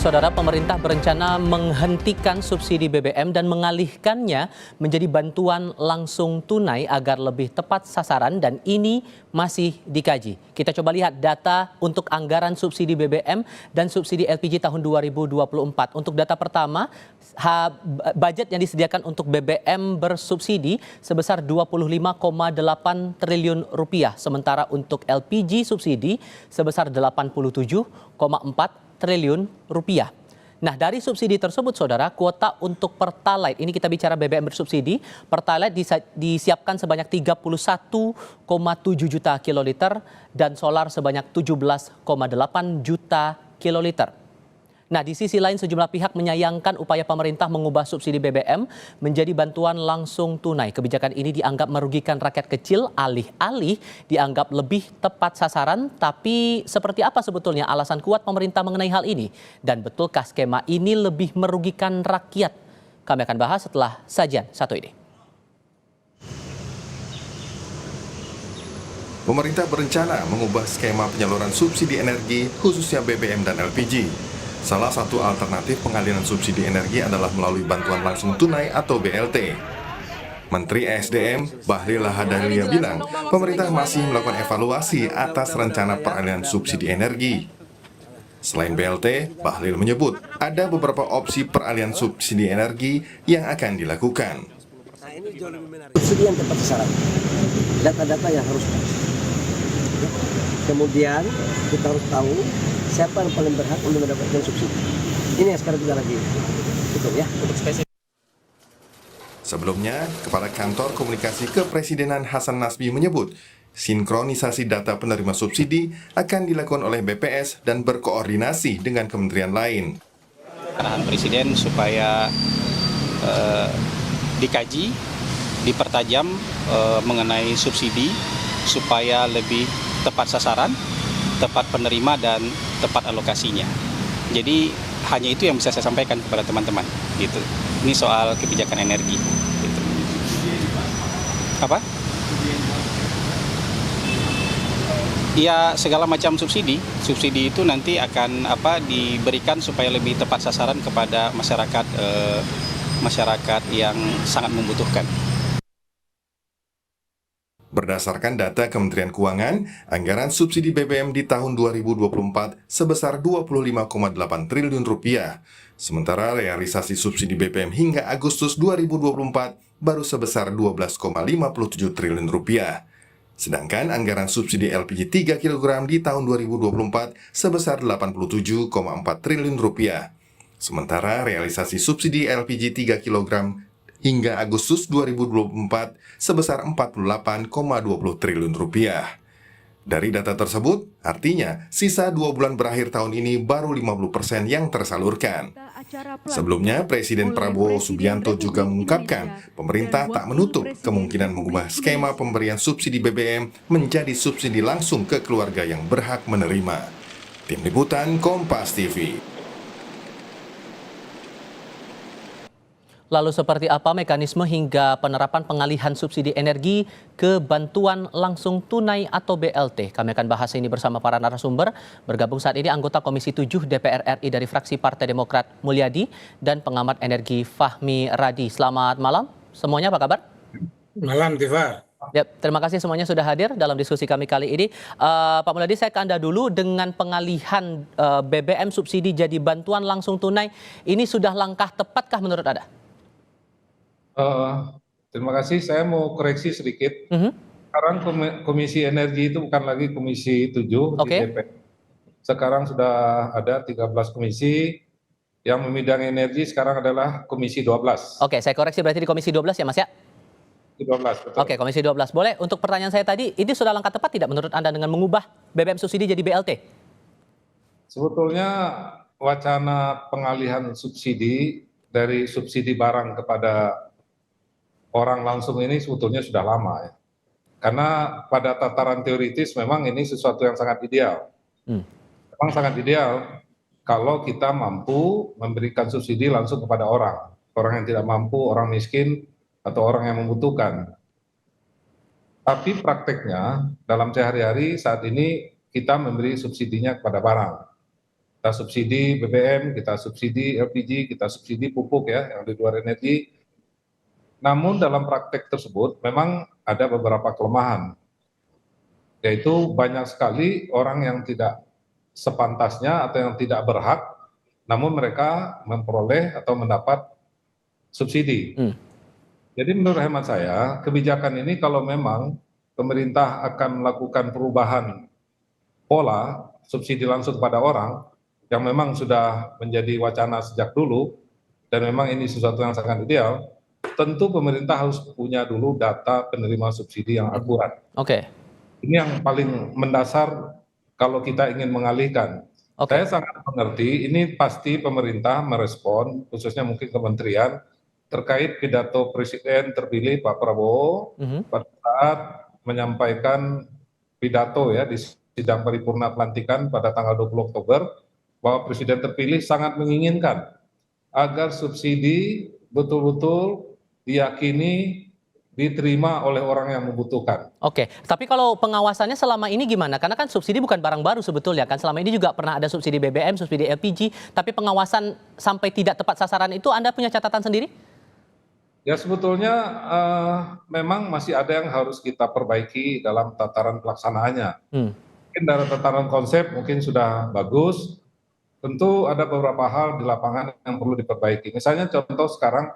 Saudara, pemerintah berencana menghentikan subsidi BBM dan mengalihkannya menjadi bantuan langsung tunai agar lebih tepat sasaran, dan ini masih dikaji. Kita coba lihat data untuk anggaran subsidi BBM dan subsidi LPG tahun 2024. Untuk data pertama, budget yang disediakan untuk BBM bersubsidi sebesar 25,8 triliun rupiah, sementara untuk LPG subsidi sebesar 87,4 triliun rupiah. Nah, dari subsidi tersebut, saudara, kuota untuk Pertalite, ini kita bicara BBM bersubsidi, Pertalite disiapkan sebanyak 31,7 juta kiloliter dan solar sebanyak 17,8 juta kiloliter. Nah, di sisi lain sejumlah pihak menyayangkan upaya pemerintah mengubah subsidi BBM menjadi bantuan langsung tunai. Kebijakan ini dianggap merugikan rakyat kecil, alih-alih dianggap lebih tepat sasaran. Tapi seperti apa sebetulnya alasan kuat pemerintah mengenai hal ini? Dan betulkah skema ini lebih merugikan rakyat? Kami akan bahas setelah sajian satu ini. Pemerintah berencana mengubah skema penyaluran subsidi energi khususnya BBM dan LPG. Salah satu alternatif pengalihan subsidi energi adalah melalui bantuan langsung tunai atau BLT. Menteri ESDM Bahlil Lahadalia bilang, pemerintah masih melakukan evaluasi atas rencana peralihan subsidi energi. Selain BLT, Bahlil menyebut ada beberapa opsi peralihan subsidi energi yang akan dilakukan. Subsidi yang tepat sasaran, data-data yang harus pas. Kemudian kita harus tahu siapa yang paling berhak untuk mendapatkan subsidi. Ini yang sekarang kita lagi hitung ya, untuk spesifik. Sebelumnya, Kepala Kantor Komunikasi Kepresidenan Hasan Nasbi menyebut, sinkronisasi data penerima subsidi akan dilakukan oleh BPS dan berkoordinasi dengan kementerian lain. Arahan Presiden supaya dikaji, dipertajam mengenai subsidi supaya lebih tepat sasaran, tepat penerima, dan tepat alokasinya. Jadi hanya itu yang bisa saya sampaikan kepada teman-teman. Gitu. Ini soal kebijakan energi. Gitu. Apa? Ya, segala macam subsidi. Subsidi itu nanti akan diberikan supaya lebih tepat sasaran kepada masyarakat yang sangat membutuhkan. Berdasarkan data Kementerian Keuangan, anggaran subsidi BBM di tahun 2024 sebesar 25,8 triliun rupiah. Sementara realisasi subsidi BBM hingga Agustus 2024 baru sebesar 12,57 triliun rupiah. Sedangkan anggaran subsidi LPG 3 kg di tahun 2024 sebesar 87,4 triliun rupiah. Sementara realisasi subsidi LPG 3 kg hingga Agustus 2024 sebesar 48,20 triliun rupiah. Dari data tersebut, artinya sisa 2 bulan berakhir tahun ini baru 50% yang tersalurkan. Sebelumnya, Presiden Prabowo Subianto juga mengungkapkan pemerintah tak menutup kemungkinan mengubah skema pemberian subsidi BBM menjadi subsidi langsung ke keluarga yang berhak menerima. Tim Liputan Kompas TV. Lalu seperti apa mekanisme hingga penerapan pengalihan subsidi energi ke bantuan langsung tunai atau BLT? Kami akan bahas ini bersama para narasumber. Bergabung saat ini anggota Komisi 7 DPR RI dari fraksi Partai Demokrat Mulyadi dan pengamat energi Fahmi Radi. Selamat malam semuanya, apa kabar? Malam, Tifa. Ya, terima kasih semuanya sudah hadir dalam diskusi kami kali ini. Pak Mulyadi, saya ke Anda dulu dengan pengalihan BBM subsidi jadi bantuan langsung tunai. Ini sudah langkah tepatkah menurut Anda? Terima kasih, saya mau koreksi sedikit. Sekarang Komisi Energi itu bukan lagi Komisi 7 di DPR. Sekarang sudah ada 13 komisi, yang memidang energi sekarang adalah Komisi 12. Oke, saya koreksi berarti di Komisi 12 ya Mas ya? 12, betul. Oke, Komisi 12. Boleh, untuk pertanyaan saya tadi, ini sudah langkah tepat tidak menurut Anda dengan mengubah BBM subsidi jadi BLT? Sebetulnya wacana pengalihan subsidi dari subsidi barang kepada orang langsung ini sebetulnya sudah lama ya. Karena pada tataran teoritis memang ini sesuatu yang sangat ideal. Memang sangat ideal kalau kita mampu memberikan subsidi langsung kepada orang yang tidak mampu, orang miskin, atau orang yang membutuhkan. Tapi prakteknya dalam sehari-hari saat ini kita memberi subsidinya kepada barang. Kita subsidi BBM, kita subsidi LPG, kita subsidi pupuk ya yang di luar energi. Namun dalam praktek tersebut memang ada beberapa kelemahan, yaitu banyak sekali orang yang tidak sepantasnya atau yang tidak berhak, namun mereka memperoleh atau mendapat subsidi. Jadi menurut hemat saya, kebijakan ini kalau memang pemerintah akan melakukan perubahan pola subsidi langsung pada orang, yang memang sudah menjadi wacana sejak dulu, dan memang ini sesuatu yang sangat ideal, tentu pemerintah harus punya dulu data penerima subsidi yang akurat. Oke. Ini yang paling mendasar kalau kita ingin mengalihkan. Oke. Saya sangat mengerti, ini pasti pemerintah merespon, khususnya mungkin kementerian, terkait pidato Presiden terpilih Pak Prabowo pada saat menyampaikan pidato ya di sidang paripurna pelantikan pada tanggal 20 Oktober, bahwa Presiden terpilih sangat menginginkan agar subsidi betul-betul diyakini diterima oleh orang yang membutuhkan. Oke, tapi kalau pengawasannya selama ini gimana? Karena kan subsidi bukan barang baru sebetulnya kan. Selama ini juga pernah ada subsidi BBM, subsidi LPG, tapi pengawasan sampai tidak tepat sasaran itu Anda punya catatan sendiri? Ya sebetulnya memang masih ada yang harus kita perbaiki dalam tataran pelaksanaannya. Mungkin dari tataran konsep mungkin sudah bagus, tentu ada beberapa hal di lapangan yang perlu diperbaiki. Misalnya contoh sekarang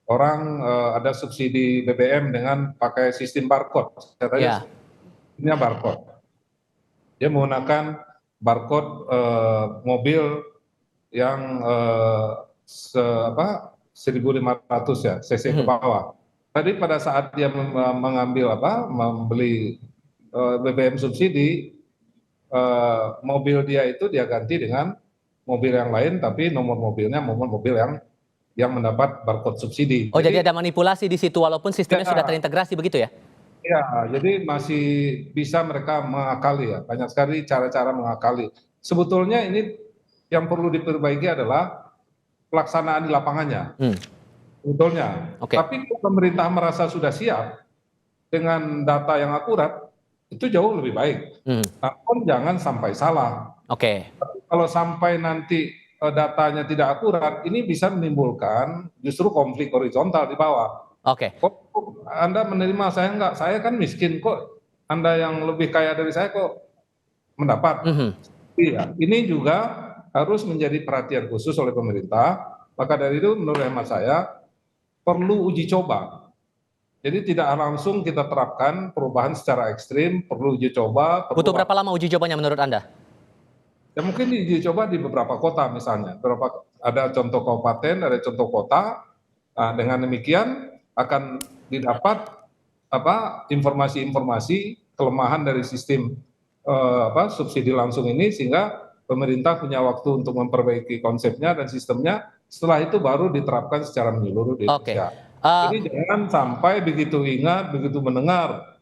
orang ada subsidi BBM dengan pakai sistem barcode. Saya tanya sistemnya barcode. Dia menggunakan barcode mobil yang 1.500 ya cc ke bawah. Tadi pada saat dia membeli BBM subsidi, mobil dia itu dia ganti dengan mobil yang lain, tapi nomor mobilnya mobil yang mendapat barcode subsidi. Oh, jadi ada manipulasi di situ walaupun sistemnya sudah terintegrasi begitu ya? Ya, jadi masih bisa mereka mengakali ya, banyak sekali cara-cara mengakali. Sebetulnya ini yang perlu diperbaiki adalah pelaksanaan di lapangannya. Sebetulnya. Tapi kalau pemerintah merasa sudah siap dengan data yang akurat, itu jauh lebih baik. Namun jangan sampai salah. Kalau sampai nanti datanya tidak akurat, ini bisa menimbulkan justru konflik horizontal di bawah. Kok Anda menerima, saya enggak, saya kan miskin, kok Anda yang lebih kaya dari saya kok mendapat. Iya, ini juga harus menjadi perhatian khusus oleh pemerintah. Maka dari itu menurut hemat saya perlu uji coba. Jadi tidak langsung kita terapkan perubahan secara ekstrim, perlu uji coba. Butuh berapa lama uji cobanya menurut Anda? Ya mungkin diuji coba di beberapa kota misalnya. Ada contoh kabupaten, ada contoh kota. Nah, dengan demikian akan didapat informasi-informasi kelemahan dari sistem subsidi langsung ini, sehingga pemerintah punya waktu untuk memperbaiki konsepnya dan sistemnya. Setelah itu baru diterapkan secara menyeluruh di Indonesia. Jadi jangan sampai begitu ingat, begitu mendengar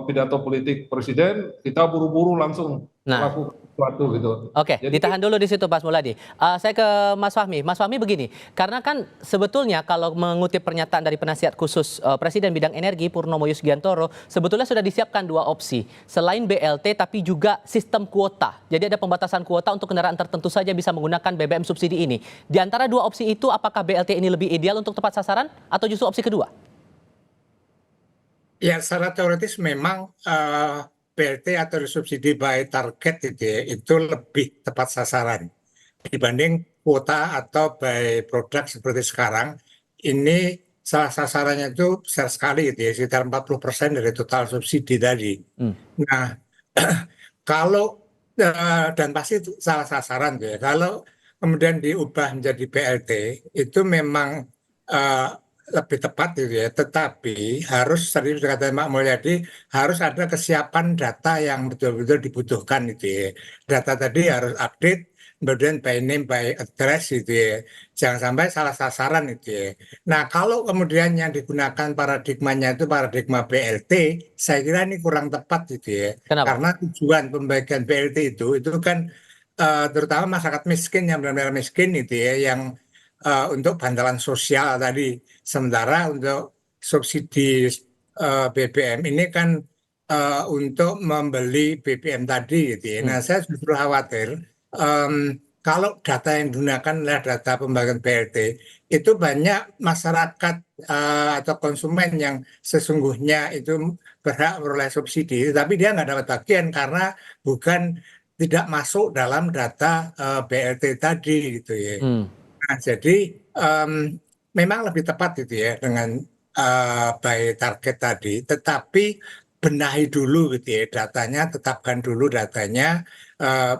pidato politik Presiden, kita buru-buru langsung melakukan sesuatu gitu. Jadi, ditahan dulu di situ Mas Muladi. Saya ke Mas Fahmi. Mas Fahmi begini, karena kan sebetulnya kalau mengutip pernyataan dari penasihat khusus Presiden bidang energi Purnomo Yusgiantoro, sebetulnya sudah disiapkan dua opsi. Selain BLT tapi juga sistem kuota. Jadi ada pembatasan kuota untuk kendaraan tertentu saja bisa menggunakan BBM subsidi ini. Di antara dua opsi itu, apakah BLT ini lebih ideal untuk tepat sasaran atau justru opsi kedua? Ya, secara teoritis memang BLT atau subsidi by target itu lebih tepat sasaran dibanding kuota atau by produk seperti sekarang. Ini salah sasarannya itu besar sekali sekitar 40% dari total subsidi tadi. Nah, kalau dan pasti itu salah sasaran kalau kemudian diubah menjadi BLT itu memang lebih tepat tetapi harus tadi sudah kata Pak Mulyadi, harus ada kesiapan data yang betul-betul dibutuhkan Data tadi harus update, kemudian by name, by address Jangan sampai salah sasaran Nah, kalau kemudian yang digunakan paradigmanya itu paradigma BLT, saya kira ini kurang tepat Kenapa? Karena tujuan pembagian BLT itu kan terutama masyarakat miskin yang benar-benar miskin yang untuk bantalan sosial tadi. Sementara untuk subsidi BBM ini kan untuk membeli BBM tadi Nah, saya justru khawatir kalau data yang digunakan adalah data pembagian BLT, itu banyak masyarakat atau konsumen yang sesungguhnya itu berhak memperoleh subsidi, tapi dia nggak dapat bagian karena bukan tidak masuk dalam data BLT tadi gitu ya. Hmm. Nah, jadi memang lebih tepat gitu ya dengan by target tadi, tetapi benahi dulu gitu ya datanya, tetapkan dulu datanya,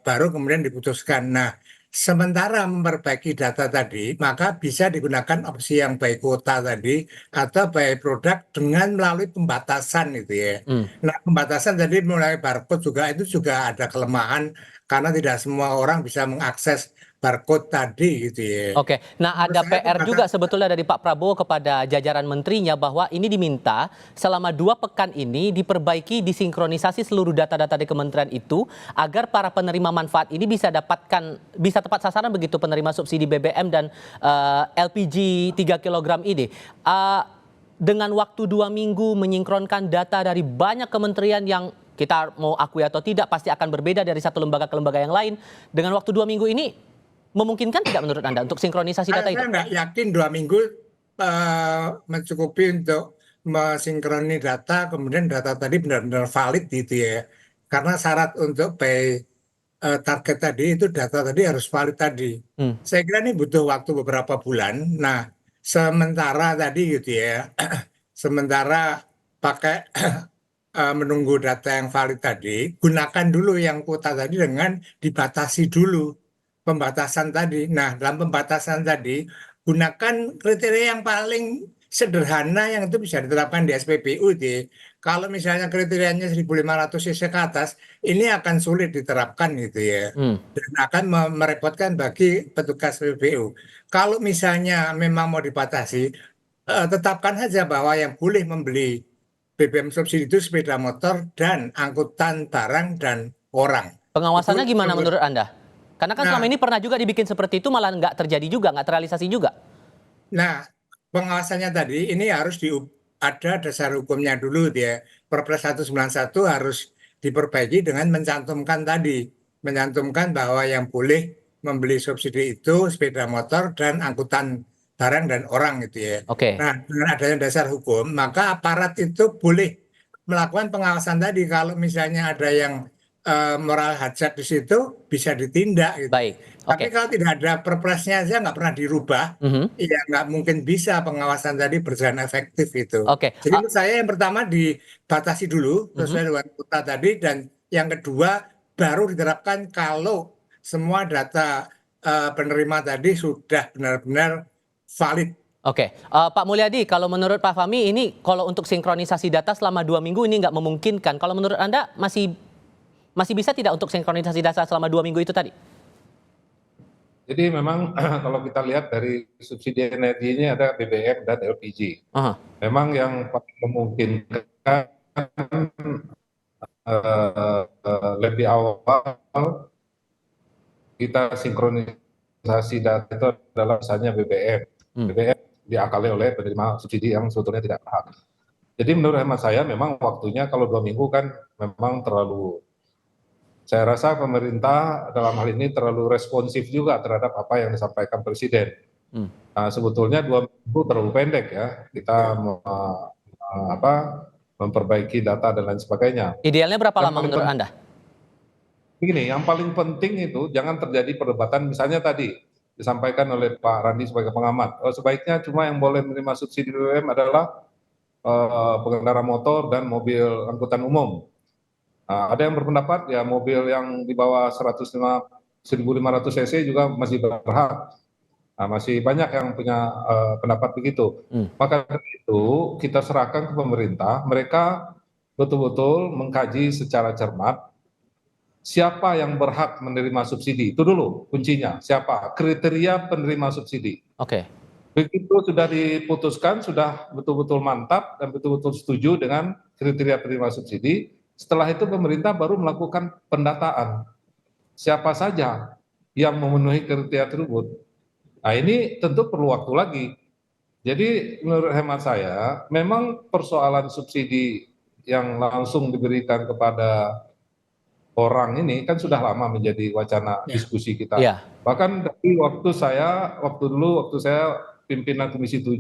baru kemudian diputuskan. Nah, sementara memperbaiki data tadi, maka bisa digunakan opsi yang by kuota tadi atau by produk dengan melalui pembatasan gitu ya. Hmm. Nah, pembatasan tadi mulai barcode juga itu juga ada kelemahan karena tidak semua orang bisa mengakses barcode tadi gitu ya. Oke, nah Menurut ada saya PR juga sebetulnya dari Pak Prabowo kepada jajaran menterinya bahwa ini diminta selama 2 pekan ini diperbaiki, disinkronisasi seluruh data-data di kementerian itu agar para penerima manfaat ini bisa tepat sasaran begitu penerima subsidi BBM dan LPG 3 kg ini. Dengan waktu 2 minggu menyinkronkan data dari banyak kementerian yang kita mau akui atau tidak pasti akan berbeda dari satu lembaga ke lembaga yang lain. Dengan waktu 2 minggu ini memungkinkan tidak menurut Anda untuk sinkronisasi data itu? Saya nggak yakin 2 minggu mencukupi untuk mensinkronis data, kemudian data tadi benar-benar valid gitu ya. Karena syarat untuk by target tadi itu data tadi harus valid tadi. Hmm. Saya kira ini butuh waktu beberapa bulan. Nah, sementara tadi gitu ya, sementara pakai menunggu data yang valid tadi, gunakan dulu yang kuota tadi dengan dibatasi dulu pembatasan tadi. Nah, dalam pembatasan tadi, gunakan kriteria yang paling sederhana yang itu bisa diterapkan di SPBU itu. Kalau misalnya kriterianya 1.500 cc ke atas, ini akan sulit diterapkan gitu ya. Hmm. Dan akan merepotkan bagi petugas SPBU. Kalau misalnya memang mau dibatasi, tetapkan saja bahwa yang boleh membeli BBM subsidi itu sepeda motor dan angkutan barang dan orang. Pengawasannya Itu gimana menurut- menurut Anda? Karena kan selama Nah, ini pernah juga dibikin seperti itu malah nggak terjadi juga, nggak terrealisasi juga. Nah, pengawasannya tadi ini harus ada dasar hukumnya dulu dia. Perpres 191 harus diperbaiki dengan mencantumkan bahwa yang boleh membeli subsidi itu sepeda motor dan angkutan barang dan orang gitu ya. Oke. Nah, dengan adanya dasar hukum, maka aparat itu boleh melakukan pengawasan tadi. Kalau misalnya ada yang moral hazard di situ bisa ditindak gitu. Baik. Tapi Oke. kalau tidak ada perpresnya aja nggak pernah dirubah, Mhm. iya, nggak mungkin bisa pengawasan tadi berjalan efektif itu. Oke. Jadi menurut saya yang pertama dibatasi dulu sesuai dengan kuota tadi, dan yang kedua baru diterapkan kalau semua data penerima tadi sudah benar-benar valid. Oke. Pak Mulyadi, kalau menurut Pak Fahmi ini kalau untuk sinkronisasi data selama 2 minggu ini nggak memungkinkan. Kalau menurut Anda masih bisa tidak untuk sinkronisasi data selama 2 minggu itu tadi? Jadi memang kalau kita lihat dari subsidi energi ini ada BBM dan LPG. Aha. Memang yang paling memungkinkan lebih awal kita sinkronisasi data itu adalah misalnya BBM. BBM diakali oleh penerima subsidi yang sebetulnya tidak berhak. Jadi menurut hemat saya memang waktunya kalau 2 minggu kan memang terlalu. Saya rasa pemerintah dalam hal ini terlalu responsif juga terhadap apa yang disampaikan Presiden. Nah, sebetulnya 2 minggu terlalu pendek ya. Kita memperbaiki data dan lain sebagainya. Idealnya berapa Yang lama paling menurut Anda? Begini, yang paling penting itu jangan terjadi perdebatan misalnya tadi disampaikan oleh Pak Randi sebagai pengamat. Sebaiknya cuma yang boleh menerima subsidi BBM adalah pengendara motor dan mobil angkutan umum. Ada yang berpendapat ya mobil yang di bawah 1.500 cc juga masih berhak. Masih banyak yang punya pendapat begitu. Maka dari itu kita serahkan ke pemerintah, mereka betul-betul mengkaji secara cermat siapa yang berhak menerima subsidi. Itu dulu kuncinya, siapa? Kriteria penerima subsidi. Oke. Begitu sudah diputuskan, sudah betul-betul mantap dan betul-betul setuju dengan kriteria penerima subsidi, setelah itu pemerintah baru melakukan pendataan. Siapa saja yang memenuhi kriteria tersebut. Nah, ini tentu perlu waktu lagi. Jadi menurut hemat saya, memang persoalan subsidi yang langsung diberikan kepada orang ini kan sudah lama menjadi wacana diskusi kita. Iya. Bahkan dari waktu saya pimpinan Komisi 7,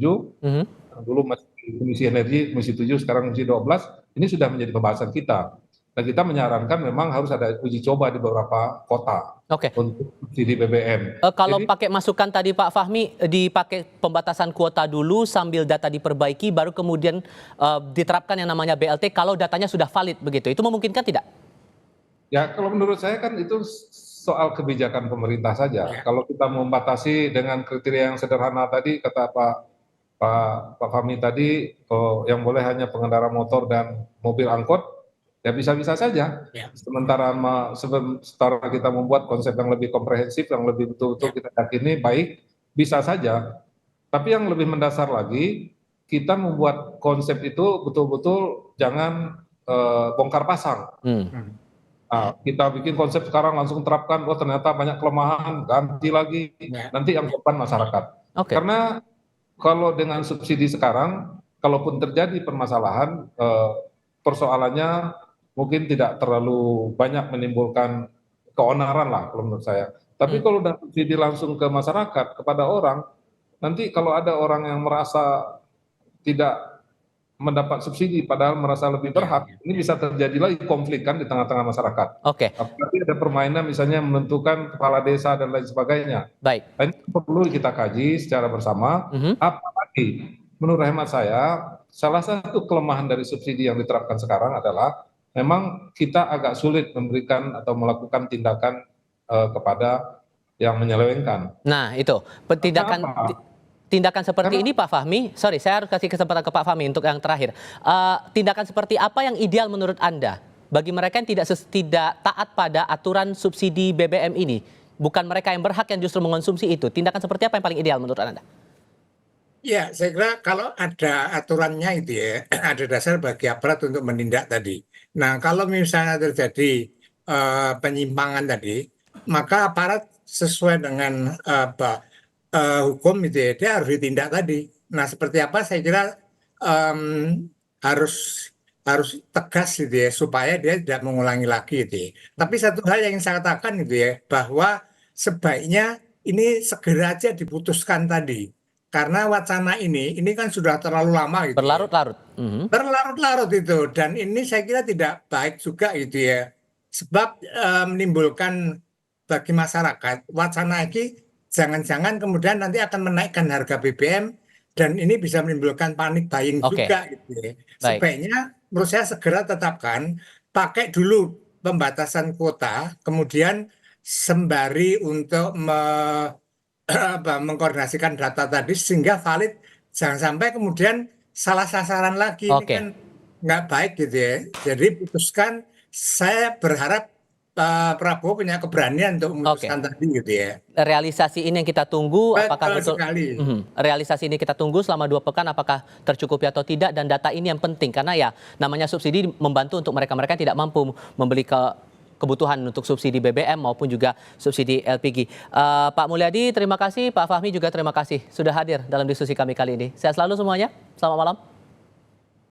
dulu masih Komisi Energi, Komisi 7, sekarang Komisi 12, ini sudah menjadi pembahasan kita. Dan kita menyarankan memang harus ada uji coba di beberapa kota Oke. untuk subsidi BBM. Kalau Jadi, pakai masukan tadi Pak Fahmi, dipakai pembatasan kuota dulu sambil data diperbaiki, baru kemudian diterapkan yang namanya BLT kalau datanya sudah valid begitu. Itu memungkinkan tidak? ya kalau menurut saya kan itu soal kebijakan pemerintah saja. Kalau kita membatasi dengan kriteria yang sederhana tadi, kata Pak Fahmi tadi, yang boleh hanya pengendara motor dan mobil angkot, ya bisa-bisa saja. Sementara kita membuat konsep yang lebih komprehensif, yang lebih betul-betul kita yakini baik, bisa saja. Tapi yang lebih mendasar lagi, kita membuat konsep itu betul-betul jangan bongkar pasang. Nah, kita bikin konsep sekarang langsung terapkan, ternyata banyak kelemahan, ganti lagi, nanti yang korban masyarakat. Karena kalau dengan subsidi sekarang, kalaupun terjadi permasalahan, persoalannya mungkin tidak terlalu banyak menimbulkan keonaran lah kalau menurut saya. Tapi kalau udah subsidi langsung ke masyarakat, kepada orang, nanti kalau ada orang yang merasa tidak mendapat subsidi padahal merasa lebih berhak, ini bisa terjadi lagi konflik kan di tengah-tengah masyarakat. Apalagi ada permainan misalnya menentukan kepala desa dan lain sebagainya. Baik. Ini perlu kita kaji secara bersama. Apalagi menurut hemat saya, salah satu kelemahan dari subsidi yang diterapkan sekarang adalah memang kita agak sulit memberikan atau melakukan tindakan kepada yang menyelewengkan. Nah itu, tindakan seperti ini Pak Fahmi, sorry saya harus kasih kesempatan ke Pak Fahmi untuk yang terakhir. Tindakan seperti apa yang ideal menurut Anda bagi mereka yang tidak taat pada aturan subsidi BBM ini? Bukan mereka yang berhak yang justru mengonsumsi itu. Tindakan seperti apa yang paling ideal menurut Anda? Ya, saya kira kalau ada aturannya itu ya, ada dasar bagi aparat untuk menindak tadi. Nah, kalau misalnya terjadi penyimpangan tadi, maka aparat sesuai dengan hukum itu ya, dia harus ditindak tadi. Nah, seperti apa saya kira harus tegas gitu ya, supaya dia tidak mengulangi lagi gitu ya. Tapi satu hal yang saya katakan gitu ya, bahwa sebaiknya ini segera aja diputuskan tadi. Karena wacana ini kan sudah terlalu lama gitu. Berlarut-larut. Berlarut-larut itu, dan ini saya kira tidak baik juga gitu ya. Sebab menimbulkan bagi masyarakat wacana ini jangan-jangan kemudian nanti akan menaikkan harga BBM dan ini bisa menimbulkan panik buying juga gitu ya. Sebaiknya menurut saya segera tetapkan, pakai dulu pembatasan kuota, kemudian sembari untuk mengkoordinasikan data tadi sehingga valid, jangan sampai kemudian salah sasaran lagi. Ini kan nggak baik gitu ya. Jadi putuskan, saya berharap Prabowo punya keberanian untuk memutuskan tadi gitu ya. Realisasi ini yang kita tunggu, apakah betul? Sekali. Realisasi ini kita tunggu selama 2 pekan, apakah tercukupi atau tidak, dan data ini yang penting karena ya namanya subsidi membantu untuk mereka-mereka yang tidak mampu membeli kebutuhan untuk subsidi BBM maupun juga subsidi LPG. Pak Mulyadi terima kasih, Pak Fahmi juga terima kasih sudah hadir dalam diskusi kami kali ini. Sehat selalu semuanya, selamat malam.